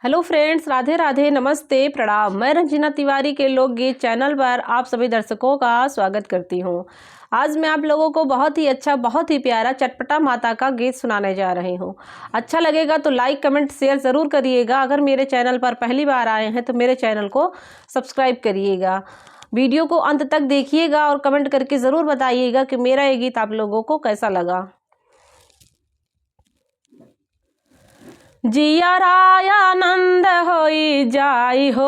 Hello friends, Radhe Radhe, नमस्ते, प्रणाम। मैं रंजना तिवारी के लोकगीत चैनल पर आप सभी दर्शकों का स्वागत करती हूं। आज मैं आप लोगों को बहुत ही अच्छा, बहुत ही प्यारा चटपटा माता का गीत सुनाने जा रही हूं। अच्छा लगेगा तो लाइक, कमेंट, शेयर ज़रूर करिएगा। अगर मेरे चैनल पर पहली बार आए हैं तो मेरे चैनल को सब्सक्राइब करिएगा। वीडियो को अंत तक देखिएगा और कमेंट करके ज़रूर बताइएगा कि मेरा ये गीत आप लोगों को कैसा लगा। जियराय आनंद होई जाई हो,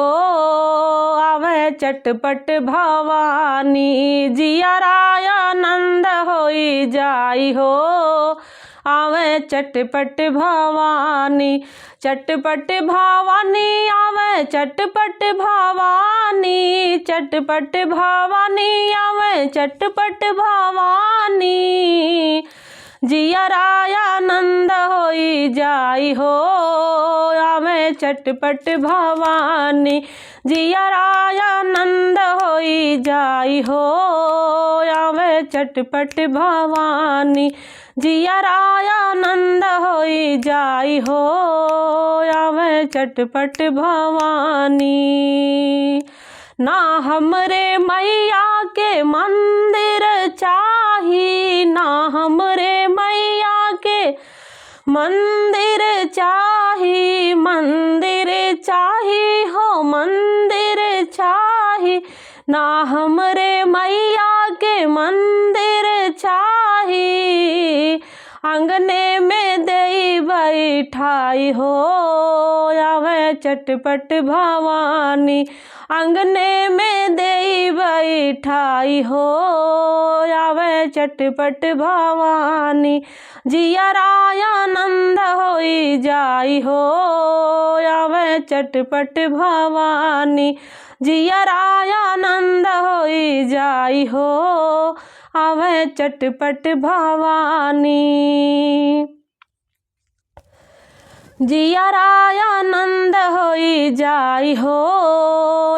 आवे चटपट भवानी। जियराय आनंद होई जाई हो, आवे चटपट भवानी। चटपट भवानी आवे चटपट भवानी। चटपट भवानी आवे चटपट भवानी। जियराय आनंद होई जाई हो, आवे चटपट भवानी। जियराय आनंद होई जाई हो, आवे चटपट भवानी। जियराय आनंद होई जाई हो, आवे चटपट भवानी। ना हमरे मैया के मंदिर चाही, ना हमरे मैया के मंदिर चाही। मंदिर चाही हो, मंदिर चाही। ना हमरे मैया के मंदिर चाही। अंगने में देई बैठाई हो, आवे चटपट भवानी। अंगने में देई बैठाई हो, आवे चटपट भवानी। जियराय आनंद होई जाई हो, आवे चटपट भवानी। जियराय आनंद होई जाई हो, आवे चटपट भवानी। जियराय आनंद होई जाई हो,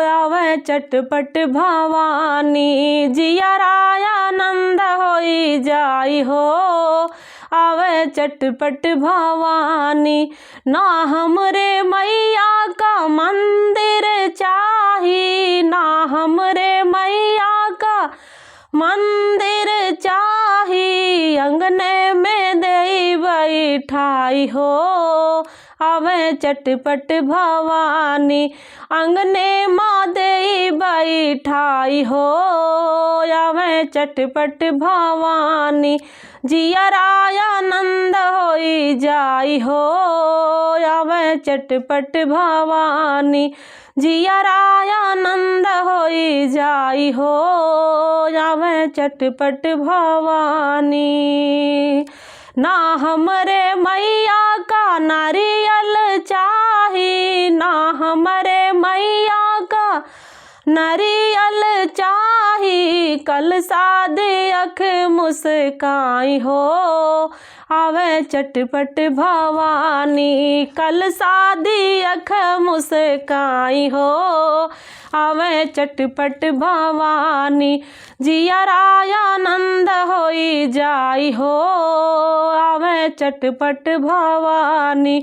आवे चटपट भवानी। जियराय आनंद होई जाई हो, आवे चटपट भवानी। ना हमरे मैया का मंदिर चाही, ना हमरे मैया का मंदिर चाही। अंगने में देई बैठाई हो, आवे चटपट भवानी। अंगने माँ देई बैठाई हो, आवे चटपट भवानी। जियराय आनंद होई जाई हो, आवे चटपट भवानी। जियराय आनंद होई जाई हो, आवे चटपट भवानी। ना हमरे मैया का नारियल चाही, ना हमरे मैया का नारियल चाही। कल सादी अख मुस्काई हो, आवे चटपट भवानी। कल सादी अख मुस्काई हो, आवे चटपट भवानी। जियराय आनंद होई जाई हो, आवे चटपट भवानी।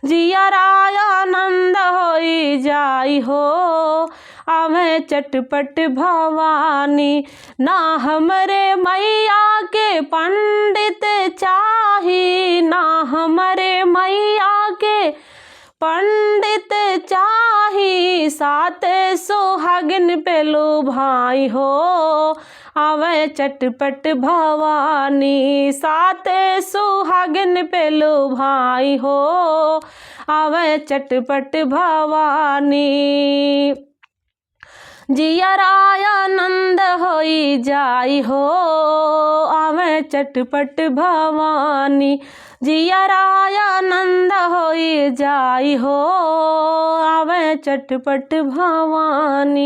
जियराय आनंद होई जाई हो, आवे चटपट भवानी। ना हमरे मैया के पंडित चाही, ना हमरे मैया के पंडित चाही। सात सुहागिन पे लुभाई हो, आवे चटपट भवानी। सात सुहागिन पे लुभाई हो, आवे चटपट भवानी। जियराय आनंद होई जाई हो, आवे चटपट भवानी। जियराय आनंद होई जाई हो, आवे चटपट भवानी।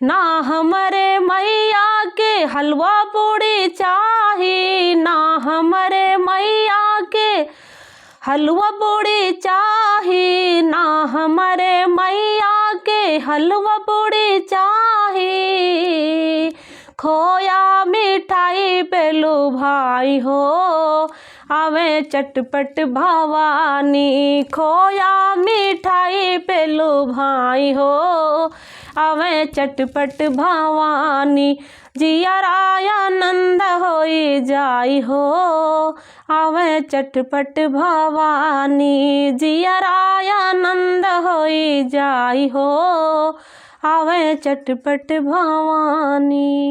ना हमरे मैया के हलवा पूड़ी चाही, ना हमरे मैया के हलवा पूड़ी चाही। ना हमरे मैया के हलवा पूड़ी चाही। खोया मिठाई पे लुभाई हो, आवे चटपट भवानी, खोया मिठाई पे लुभाई हो। आवे चटपट भवानी, जियरा आनंद होई जाई हो। आवे चटपट भवानी, जियरा आनंद होई जाई हो। आवे चटपट भवानी।